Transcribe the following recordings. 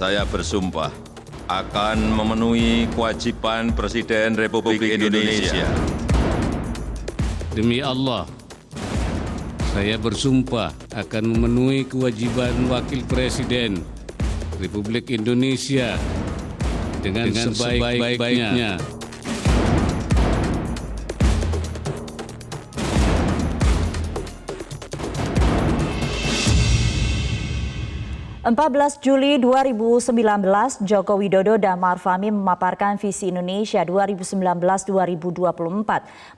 Saya bersumpah akan memenuhi kewajiban Presiden Republik Indonesia. Demi Allah, saya bersumpah akan memenuhi kewajiban Wakil Presiden Republik Indonesia dengan sebaik-baiknya. 14 Juli 2019, Joko Widodo dan Ma'ruf Amin memaparkan visi Indonesia 2019-2024.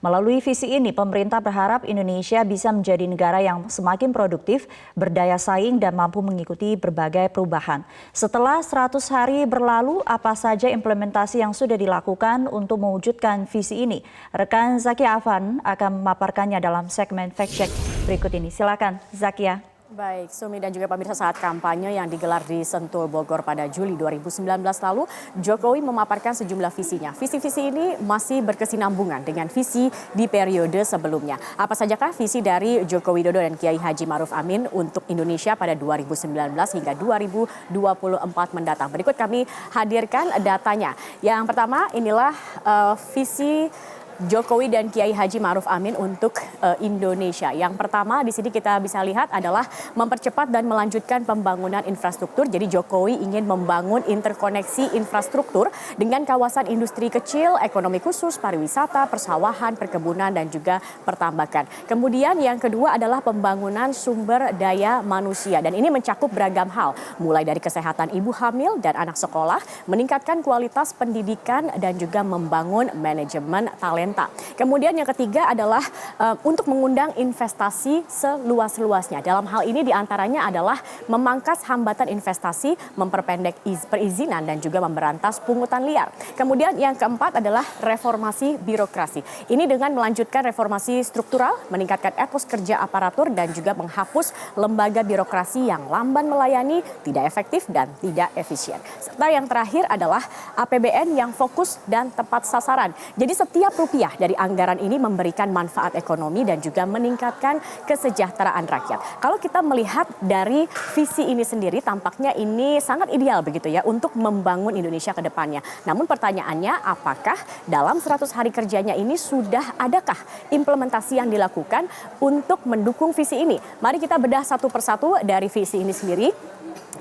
Melalui visi ini, pemerintah berharap Indonesia bisa menjadi negara yang semakin produktif, berdaya saing, dan mampu mengikuti berbagai perubahan. Setelah 100 hari berlalu, apa saja implementasi yang sudah dilakukan untuk mewujudkan visi ini? Rekan Zakia Afan akan memaparkannya dalam segmen Fact Check berikut ini. Silakan, Zakia. Baik, Sumi dan juga pemirsa, saat kampanye yang digelar di Sentul, Bogor pada Juli 2019 lalu, Jokowi memaparkan sejumlah visinya. Visi-visi ini masih berkesinambungan dengan visi di periode sebelumnya. Apa sajakah visi dari Joko Widodo dan Kiai Haji Ma'ruf Amin untuk Indonesia pada 2019 hingga 2024 mendatang? Berikut kami hadirkan datanya. Yang pertama, inilah visi Jokowi dan Kiai Haji Ma'ruf Amin untuk Indonesia. Yang pertama di sini kita bisa lihat adalah mempercepat dan melanjutkan pembangunan infrastruktur. Jadi Jokowi ingin membangun interkoneksi infrastruktur dengan kawasan industri kecil, ekonomi khusus, pariwisata, persawahan, perkebunan, dan juga pertambakan. Kemudian yang kedua adalah pembangunan sumber daya manusia. Dan ini mencakup beragam hal, mulai dari kesehatan ibu hamil dan anak sekolah, meningkatkan kualitas pendidikan, dan juga membangun manajemen talenta. Kemudian yang ketiga adalah untuk mengundang investasi seluas-luasnya. Dalam hal ini diantaranya adalah memangkas hambatan investasi, memperpendek perizinan, dan juga memberantas pungutan liar. Kemudian yang keempat adalah reformasi birokrasi. Ini dengan melanjutkan reformasi struktural, meningkatkan etos kerja aparatur, dan juga menghapus lembaga birokrasi yang lamban melayani, tidak efektif, dan tidak efisien. Serta yang terakhir adalah APBN yang fokus dan tepat sasaran. Jadi setiap rupiah dari anggaran ini memberikan manfaat ekonomi dan juga meningkatkan kesejahteraan rakyat. Kalau kita melihat dari visi ini sendiri, tampaknya ini sangat ideal begitu ya untuk membangun Indonesia ke depannya. Namun pertanyaannya, apakah dalam 100 hari kerjanya ini sudah adakah implementasi yang dilakukan untuk mendukung visi ini? Mari kita bedah satu persatu dari visi ini sendiri.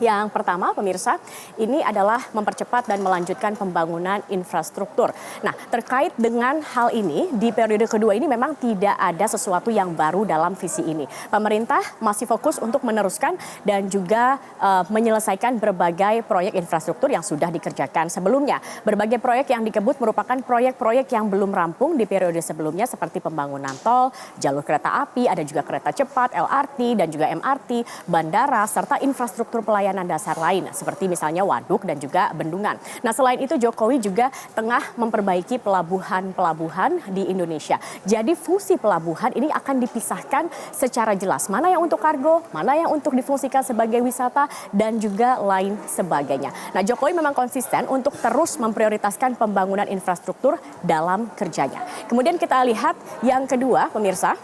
Yang pertama, pemirsa, ini adalah mempercepat dan melanjutkan pembangunan infrastruktur. Nah, terkait dengan hal ini, di periode kedua ini memang tidak ada sesuatu yang baru dalam visi ini. Pemerintah masih fokus untuk meneruskan dan juga menyelesaikan berbagai proyek infrastruktur yang sudah dikerjakan sebelumnya. Berbagai proyek yang dikebut merupakan proyek-proyek yang belum rampung di periode sebelumnya seperti pembangunan tol, jalur kereta api, ada juga kereta cepat, LRT, dan juga MRT, bandara, serta infrastruktur pelayanan dasar lain seperti misalnya waduk dan juga bendungan. Nah, selain itu Jokowi juga tengah memperbaiki pelabuhan-pelabuhan di Indonesia. Jadi fungsi pelabuhan ini akan dipisahkan secara jelas. Mana yang untuk kargo, mana yang untuk difungsikan sebagai wisata, dan juga lain sebagainya. Nah, Jokowi memang konsisten untuk terus memprioritaskan pembangunan infrastruktur dalam kerjanya. Kemudian kita lihat yang kedua, pemirsa,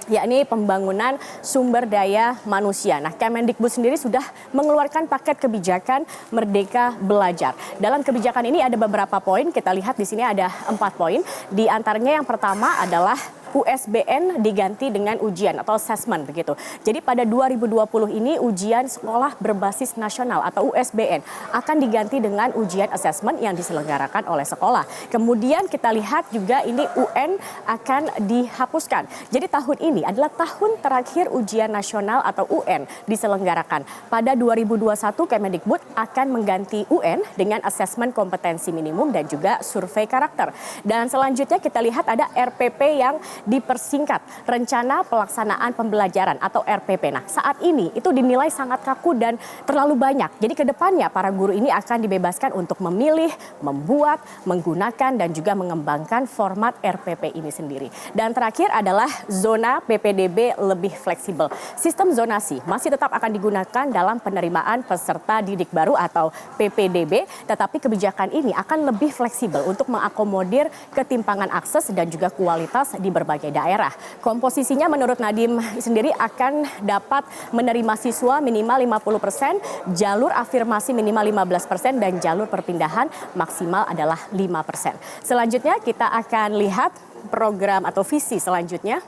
yakni pembangunan sumber daya manusia. Nah, Kemendikbud sendiri sudah mengeluarkan paket kebijakan Merdeka Belajar. Dalam kebijakan ini ada beberapa poin, kita lihat di sini ada 4 poin. Di antaranya yang pertama adalah USBN diganti dengan ujian atau assessment begitu. Jadi pada 2020 ini ujian sekolah berbasis nasional atau USBN akan diganti dengan ujian assessment yang diselenggarakan oleh sekolah. Kemudian kita lihat juga ini UN akan dihapuskan. Jadi tahun ini adalah tahun terakhir ujian nasional atau UN diselenggarakan. Pada 2021 Kemendikbud akan mengganti UN dengan assessment kompetensi minimum dan juga survei karakter. Dan selanjutnya kita lihat ada RPP yang dipersingkat, rencana pelaksanaan pembelajaran atau RPP. Nah, saat ini itu dinilai sangat kaku dan terlalu banyak. Jadi ke depannya para guru ini akan dibebaskan untuk memilih, membuat, menggunakan, dan juga mengembangkan format RPP ini sendiri. Dan terakhir adalah zona PPDB lebih fleksibel. Sistem zonasi masih tetap akan digunakan dalam penerimaan peserta didik baru atau PPDB, tetapi kebijakan ini akan lebih fleksibel untuk mengakomodir ketimpangan akses dan juga kualitas di berbagai berbagai daerah. Komposisinya menurut Nadiem sendiri akan dapat menerima siswa minimal 50%, jalur afirmasi minimal 15%, dan jalur perpindahan maksimal adalah 5%. Selanjutnya kita akan lihat program atau visi selanjutnya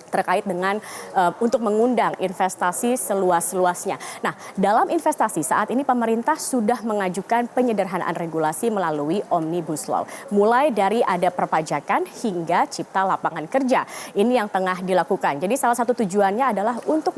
terkait dengan untuk mengundang investasi seluas-luasnya. Nah, dalam investasi saat ini pemerintah sudah mengajukan penyederhanaan regulasi melalui Omnibus Law. Mulai dari ada perpajakan hingga cipta lapangan kerja. Ini yang tengah dilakukan. Jadi salah satu tujuannya adalah untuk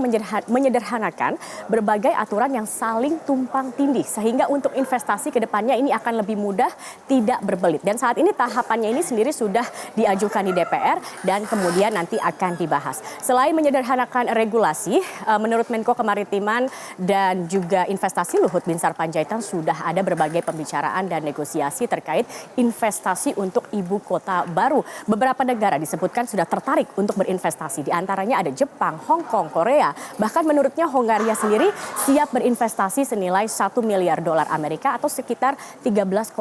menyederhanakan berbagai aturan yang saling tumpang tindih. Sehingga untuk investasi ke depannya ini akan lebih mudah, tidak berbelit. Dan saat ini tahapannya ini sendiri sudah diajukan di DPR dan kemudian nanti akan dibahas. Selain menyederhanakan regulasi, menurut Menko Kemaritiman dan juga Investasi Luhut Binsar Panjaitan sudah ada berbagai pembicaraan dan negosiasi terkait investasi untuk ibu kota baru. Beberapa negara disebutkan sudah tertarik untuk berinvestasi. Di antaranya ada Jepang, Hong Kong, Korea. Bahkan menurutnya Hongaria sendiri siap berinvestasi senilai 1 miliar dolar Amerika atau sekitar 13,6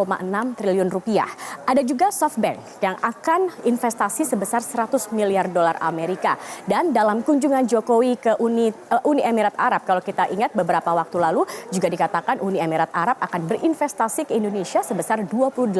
triliun rupiah. Ada juga SoftBank yang akan investasi sebesar 100 miliar dolar Amerika. Dan dalam kunjungan Jokowi ke Uni Emirat Arab, kalau kita ingat beberapa waktu lalu juga dikatakan Uni Emirat Arab akan berinvestasi ke Indonesia sebesar 22,8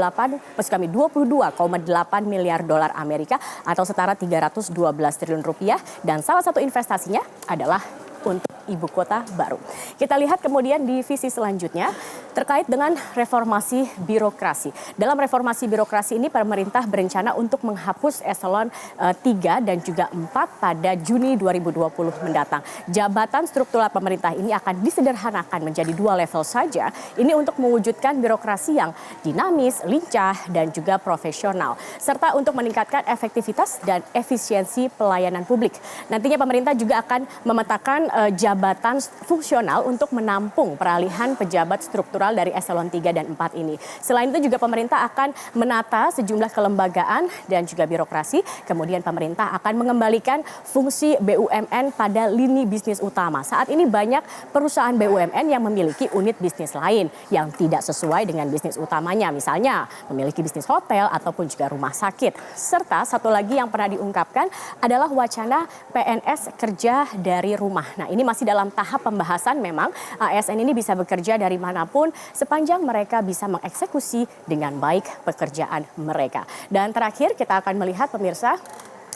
miliar dolar Amerika atau setara 312 triliun rupiah. Dan salah satu investasinya adalah untuk ibu kota baru. Kita lihat kemudian di visi selanjutnya terkait dengan reformasi birokrasi. Dalam reformasi birokrasi ini pemerintah berencana untuk menghapus eselon 3 dan juga 4 pada Juni 2020 mendatang. Jabatan struktural pemerintah ini akan disederhanakan menjadi 2 level saja. Ini untuk mewujudkan birokrasi yang dinamis, lincah, dan juga profesional. Serta untuk meningkatkan efektivitas dan efisiensi pelayanan publik. Nantinya pemerintah juga akan memetakan jabatan fungsional untuk menampung peralihan pejabat struktural dari eselon 3 dan 4 ini. Selain itu juga pemerintah akan menata sejumlah kelembagaan dan juga birokrasi. Kemudian pemerintah akan mengembalikan fungsi BUMN pada lini bisnis utama. Saat ini banyak perusahaan BUMN yang memiliki unit bisnis lain yang tidak sesuai dengan bisnis utamanya. Misalnya memiliki bisnis hotel ataupun juga rumah sakit. Serta satu lagi yang pernah diungkapkan adalah wacana PNS kerja dari rumah. Nah, ini masih dalam tahap pembahasan. Memang ASN ini bisa bekerja dari manapun sepanjang mereka bisa mengeksekusi dengan baik pekerjaan mereka. Dan terakhir kita akan melihat pemirsa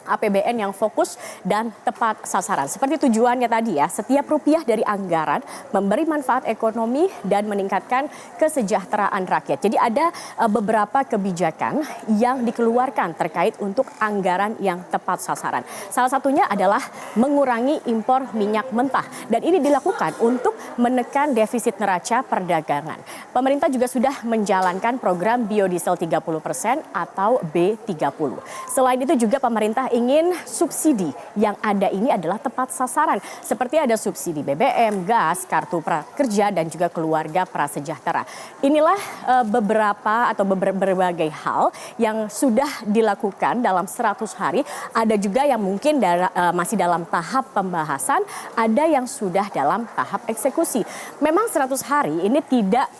APBN yang fokus dan tepat sasaran. Seperti tujuannya tadi ya, setiap rupiah dari anggaran memberi manfaat ekonomi dan meningkatkan kesejahteraan rakyat. Jadi ada beberapa kebijakan yang dikeluarkan terkait untuk anggaran yang tepat sasaran. Salah satunya adalah mengurangi impor minyak mentah. Dan ini dilakukan untuk menekan defisit neraca perdagangan. Pemerintah juga sudah menjalankan program biodiesel 30% atau B30. Selain itu juga pemerintah ingin subsidi yang ada ini adalah tepat sasaran. Seperti ada subsidi BBM, gas, kartu prakerja, dan juga keluarga prasejahtera. Inilah beberapa atau berbagai hal yang sudah dilakukan dalam 100 hari. Ada juga yang mungkin masih dalam tahap pembahasan, ada yang sudah dalam tahap eksekusi. Memang 100 hari ini tidak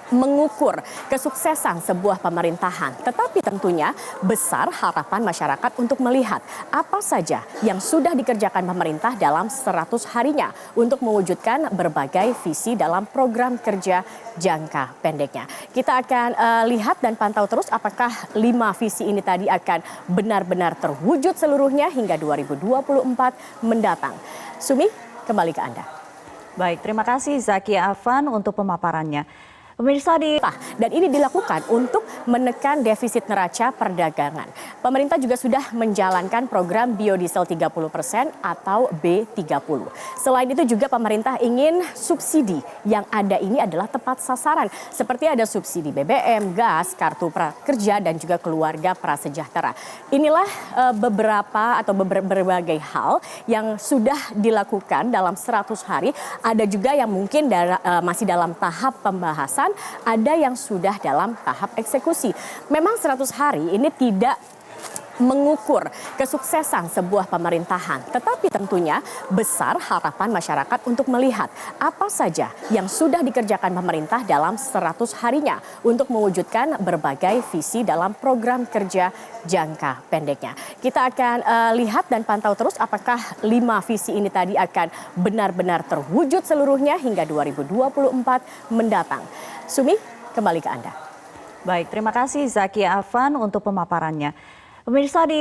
mengukur kesuksesan sebuah pemerintahan. Tetapi tentunya besar harapan masyarakat untuk melihat apa saja yang sudah dikerjakan pemerintah dalam 100 harinya untuk mewujudkan berbagai visi dalam program kerja jangka pendeknya. Kita akan lihat dan pantau terus apakah 5 visi ini tadi akan benar-benar terwujud seluruhnya hingga 2024 mendatang. Sumi, kembali ke Anda. Baik, terima kasih Zakia Afan untuk pemaparannya. Pemirsa dan ini dilakukan untuk menekan defisit neraca perdagangan. Pemerintah juga sudah menjalankan program biodiesel 30% atau B30. Selain itu juga pemerintah ingin subsidi yang ada ini adalah tepat sasaran. Seperti ada subsidi BBM, gas, kartu prakerja, dan juga keluarga prasejahtera. Inilah beberapa atau berbagai hal yang sudah dilakukan dalam 100 hari. Ada juga yang mungkin masih dalam tahap pembahasan, ada yang sudah dalam tahap eksekusi. Memang 100 hari ini tidak mengukur kesuksesan sebuah pemerintahan. Tetapi tentunya besar harapan masyarakat untuk melihat apa saja yang sudah dikerjakan pemerintah dalam 100 harinya untuk mewujudkan berbagai visi dalam program kerja jangka pendeknya. Kita akan lihat dan pantau terus apakah 5 visi ini tadi akan benar-benar terwujud seluruhnya hingga 2024 mendatang. Sumi, kembali ke Anda. Baik, terima kasih Zakia Afan untuk pemaparannya. Pemirsa di